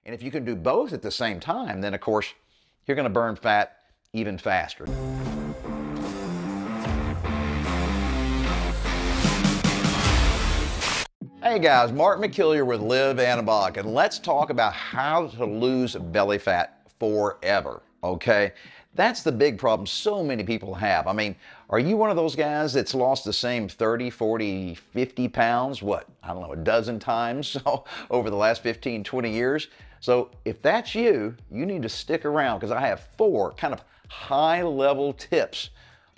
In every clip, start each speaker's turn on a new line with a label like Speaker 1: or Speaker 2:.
Speaker 1: And if you can do both at the same time, then of course, you're gonna burn fat even faster. Hey guys, Mark McKillier with Live Anabolic, and let's talk about how to lose belly fat forever, okay? That's the big problem so many people have. I mean, are you one of those guys that's lost the same 30, 40, 50 pounds, what, I don't know, a dozen times over the last 15, 20 years? So if that's you, you need to stick around because I have 4 kind of high-level tips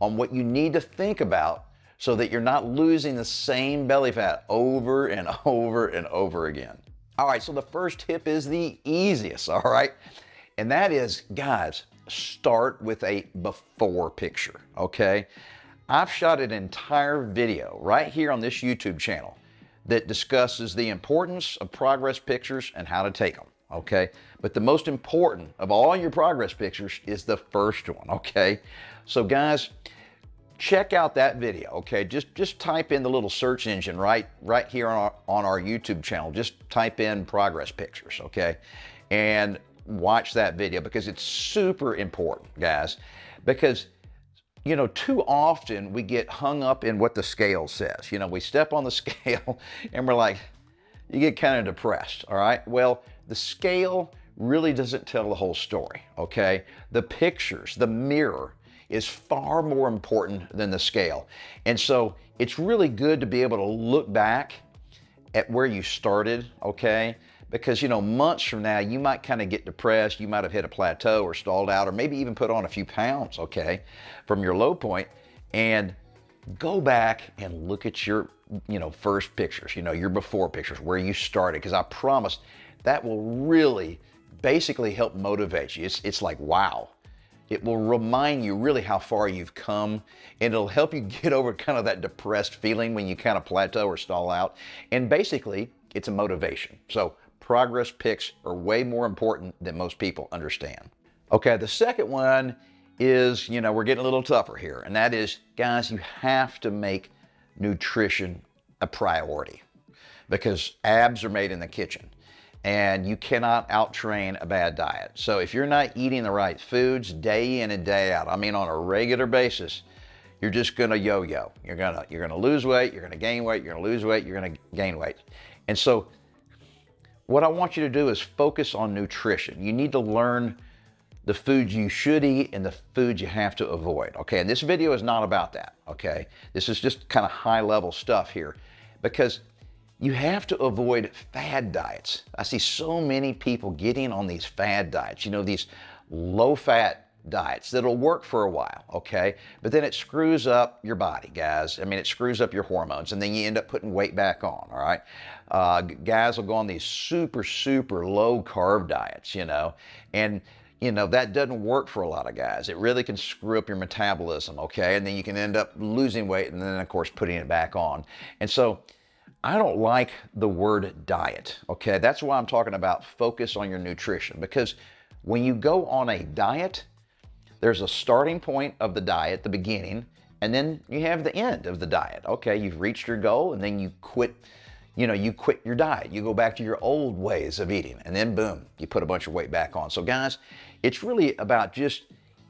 Speaker 1: on what you need to think about so that you're not losing the same belly fat over and over and over again. All right, so the first tip is the easiest, all right? And that is, guys, start with a before picture, okay? I've shot an entire video right here on this YouTube channel that discusses the importance of progress pictures and how to take them, okay? But the most important of all your progress pictures is the first one, okay? So guys, check out that video, okay? Just type in the little search engine right here on our YouTube channel. Just type in progress pictures, okay? And watch that video because it's super important, guys. Because, you know, too often we get hung up in what the scale says. You know, we step on the scale and we're like, you get kind of depressed, all right? Well, the scale really doesn't tell the whole story, okay? The pictures, the mirror, is far more important than the scale. And so it's really good to be able to look back at where you started, okay? Because, you know, months from now, you might kind of get depressed, you might have hit a plateau or stalled out, or maybe even put on a few pounds, okay, from your low point, and go back and look at your, you know, first pictures, you know, your before pictures, where you started, because I promise that will really basically help motivate you. It's like, wow. It will remind you really how far you've come, and it'll help you get over kind of that depressed feeling when you kind of plateau or stall out. And basically, it's a motivation. So progress pics are way more important than most people understand. Okay, the second one is, you know, we're getting a little tougher here, and that is, guys, you have to make nutrition a priority because abs are made in the kitchen. And you cannot out-train a bad diet. So if you're not eating the right foods day in and day out, I mean on a regular basis, you're just gonna yo-yo. You're gonna lose weight, you're gonna gain weight, you're gonna lose weight, you're gonna gain weight. And so what I want you to do is focus on nutrition. You need to learn the foods you should eat and the foods you have to avoid, okay? And this video is not about that, okay? This is just kind of high-level stuff here because you have to avoid fad diets. I see so many people getting on these fad diets, you know, these low-fat diets that'll work for a while, okay? But then it screws up your body, guys. I mean, it screws up your hormones, and then you end up putting weight back on, all right? Guys will go on these super, super low-carb diets, you know, and you know, that doesn't work for a lot of guys. It really can screw up your metabolism, okay? And then you can end up losing weight and then, of course, putting it back on. And so I don't like the word diet, okay? That's why I'm talking about focus on your nutrition, because when you go on a diet, there's a starting point of the diet, the beginning, and then you have the end of the diet. Okay, you've reached your goal and then you quit, you know, you quit your diet. You go back to your old ways of eating and then boom, you put a bunch of weight back on. So guys, it's really about just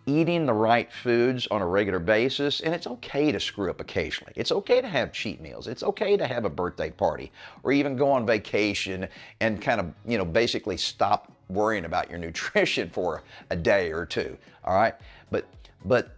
Speaker 1: eating the right foods on a regular basis, and it's okay to screw up occasionally. It's okay to have cheat meals. It's okay to have a birthday party or even go on vacation and kind of, you know, basically stop worrying about your nutrition for a day or two, all right? But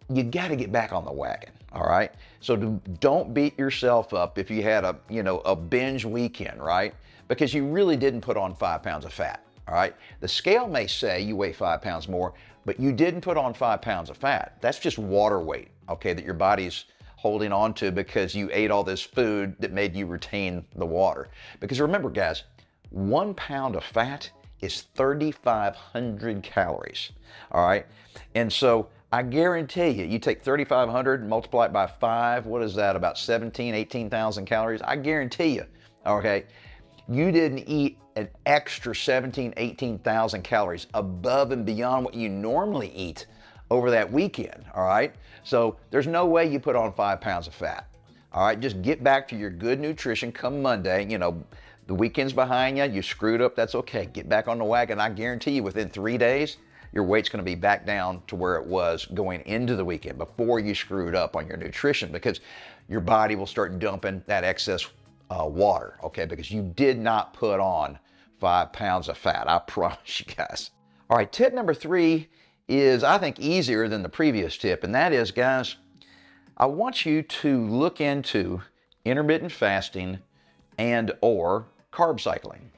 Speaker 1: you got to get back on the wagon, all right? So don't beat yourself up if you had a, you know, a binge weekend, right? Because you really didn't put on 5 pounds of fat, all right? The scale may say you weigh 5 pounds more, but you didn't put on 5 pounds of fat. That's just water weight, okay, that your body's holding on to because you ate all this food that made you retain the water. Because remember, guys, 1 pound of fat is 3,500 calories, all right? And so I guarantee you, you take 3,500 and multiply it by 5, what is that, about 17,000, 18,000 calories? I guarantee you, okay, you didn't eat an extra 17,000, 18,000 calories above and beyond what you normally eat over that weekend, all right? So there's no way you put on 5 pounds of fat, all right? Just get back to your good nutrition come Monday, you know, The weekend's behind you, you screwed up, that's okay. Get back on the wagon. I guarantee you within 3 days, your weight's going to be back down to where it was going into the weekend before you screwed up on your nutrition, because your body will start dumping that excess water, okay? Because you did not put on 5 pounds of fat, I promise you guys. All right, tip number 3 is, I think, easier than the previous tip, and that is, guys, I want you to look into intermittent fasting and or carb cycling.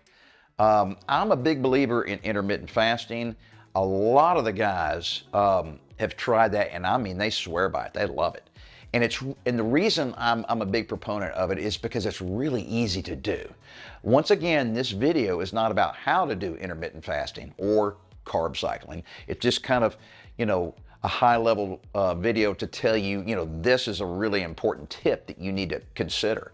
Speaker 1: I'm a big believer in intermittent fasting. A lot of the guys have tried that, and I mean, they swear by it. They love it. And the reason I'm a big proponent of it is because it's really easy to do. Once again, this video is not about how to do intermittent fasting or carb cycling. It's just kind of, you know, a high-level video to tell you, you know, this is a really important tip that you need to consider.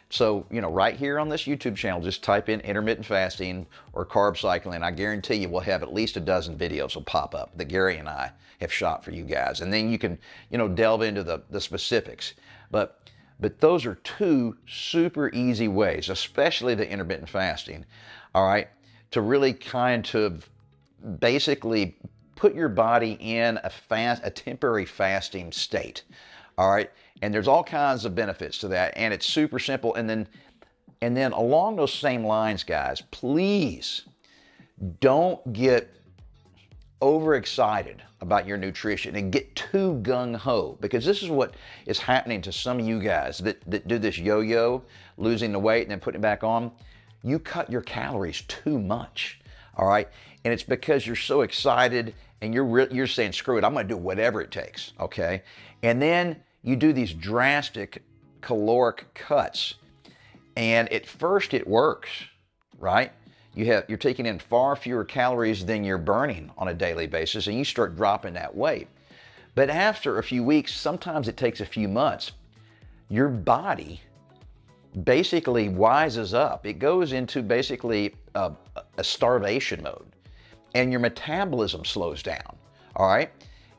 Speaker 1: So, you know, right here on this YouTube channel, just type in intermittent fasting or carb cycling. I guarantee you we'll have at least a dozen videos will pop up that Gary and I have shot for you guys. And then you can, you know, delve into the specifics. But those are 2 super easy ways, especially the intermittent fasting, all right, to really kind of basically put your body in a temporary fasting state, all right? And there's all kinds of benefits to that, and it's super simple. And then along those same lines, guys, please don't get overexcited about your nutrition and get too gung-ho, because this is what is happening to some of you guys that do this yo-yo, losing the weight and then putting it back on. You cut your calories too much, all right? And it's because you're so excited and you're saying, screw it, I'm gonna do whatever it takes, okay? And then you do these drastic caloric cuts, and at first it works, right? You're taking in far fewer calories than you're burning on a daily basis, and you start dropping that weight. But after a few weeks, sometimes it takes a few months, your body basically wises up. It goes into basically a starvation mode, and your metabolism slows down, all right?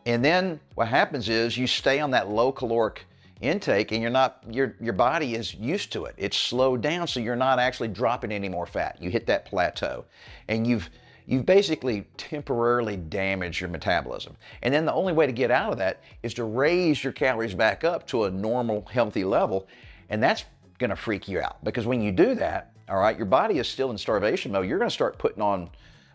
Speaker 1: And then what happens is you stay on that low caloric intake, and your body is used to it. It's slowed down, so you're not actually dropping any more fat. You hit that plateau, and you've basically temporarily damaged your metabolism. And then the only way to get out of that is to raise your calories back up to a normal, healthy level, and that's gonna freak you out, because when you do that, all right, your body is still in starvation mode. You're gonna start putting on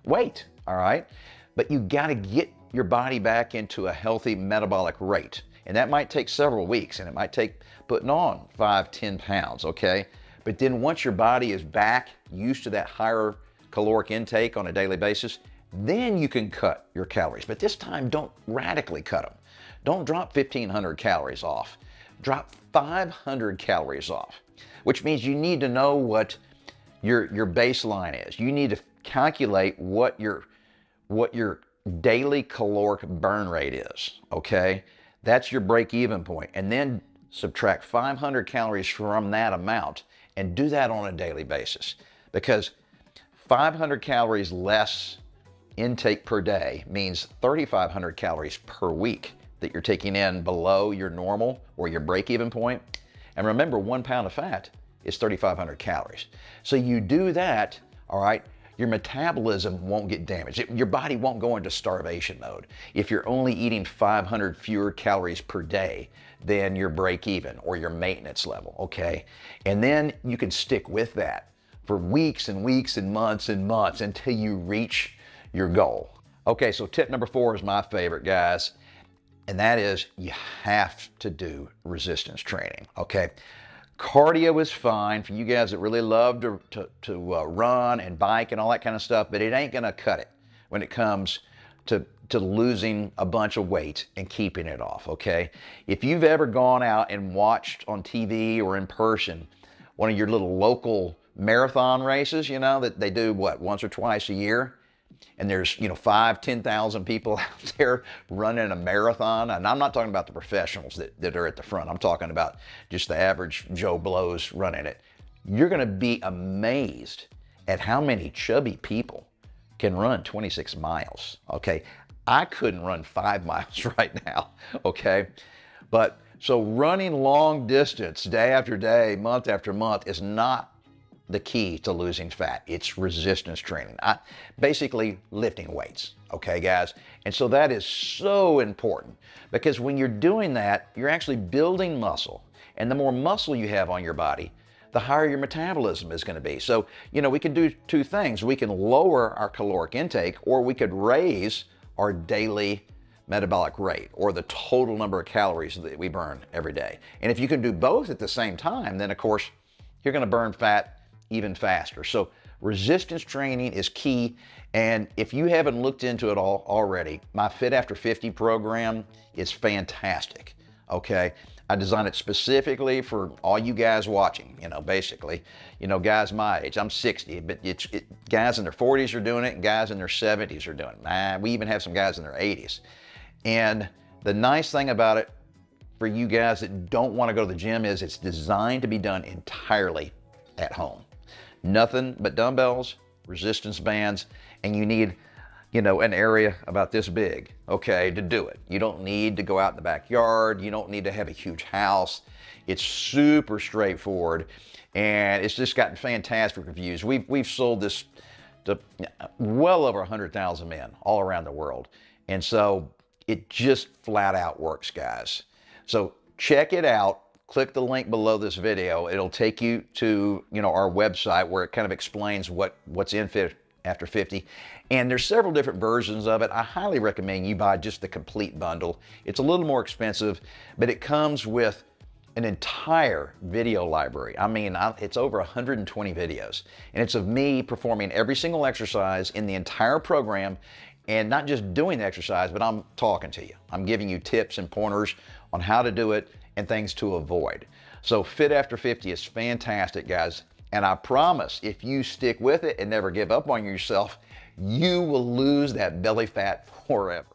Speaker 1: weight, all right? But you gotta get your body back into a healthy metabolic rate. And that might take several weeks, and it might take putting on 5, 10 pounds, okay? But then once your body is back used to that higher caloric intake on a daily basis, then you can cut your calories. But this time, don't radically cut them. Don't drop 1,500 calories off. Drop 500 calories off, which means you need to know what your baseline is. You need to calculate what your daily caloric burn rate is, okay? That's your break-even point. And then subtract 500 calories from that amount and do that on a daily basis, because 500 calories less intake per day means 3,500 calories per week that you're taking in below your normal or your break-even point. And remember, 1 pound of fat is 3,500 calories. So you do that, all right, your metabolism won't get damaged. Your body won't go into starvation mode if you're only eating 500 fewer calories per day than your break-even or your maintenance level, okay? And then you can stick with that for weeks and weeks and months until you reach your goal. Okay, so tip number 4 is my favorite, guys, and that is you have to do resistance training, okay? Cardio is fine for you guys that really love to run and bike and all that kind of stuff, but it ain't gonna cut it when it comes to losing a bunch of weight and keeping it off, okay? If you've ever gone out and watched on TV or in person one of your little local marathon races, you know, that they do, what, once or twice a year, and there's, you know, 5,000-10,000 people out there running a marathon. And I'm not talking about the professionals that are at the front. I'm talking about just the average Joe Blows running it. You're going to be amazed at how many chubby people can run 26 miles, okay? I couldn't run 5 miles right now, okay? But so running long distance, day after day, month after month, is not the key to losing fat. It's resistance training. Basically lifting weights, okay, guys? And so that is so important because when you're doing that, you're actually building muscle. And the more muscle you have on your body, the higher your metabolism is going to be. So, we can do two things. We can lower our caloric intake, or we could raise our daily metabolic rate, or the total number of calories that we burn every day. And if you can do both at the same time, then of course, you're going to burn fat even faster. So resistance training is key. And if you haven't looked into it all already, my Fit After 50 program is fantastic. Okay. I designed it specifically for all you guys watching, basically, guys my age. I'm 60, but guys in their 40s are doing it and guys in their 70s are doing it. We even have some guys in their 80s. And the nice thing about it for you guys that don't want to go to the gym is it's designed to be done entirely at home. Nothing but dumbbells, resistance bands, and you need an area about this big, okay, to do it. You don't need to go out in the backyard. You don't need to have a huge house. It's super straightforward, and it's just gotten fantastic reviews. We've sold this to well over 100,000 men all around the world, and so it just flat out works, guys. So check it out. Click the link below this video. It'll take you to our website where it kind of explains what's in Fit After 50. And there's several different versions of it. I highly recommend you buy just the complete bundle. It's a little more expensive, but it comes with an entire video library. It's over 120 videos, and it's of me performing every single exercise in the entire program, and not just doing the exercise, but I'm talking to you. I'm giving you tips and pointers on how to do it and things to avoid. So Fit After 50 is fantastic, guys. And I promise, if you stick with it and never give up on yourself, you will lose that belly fat forever.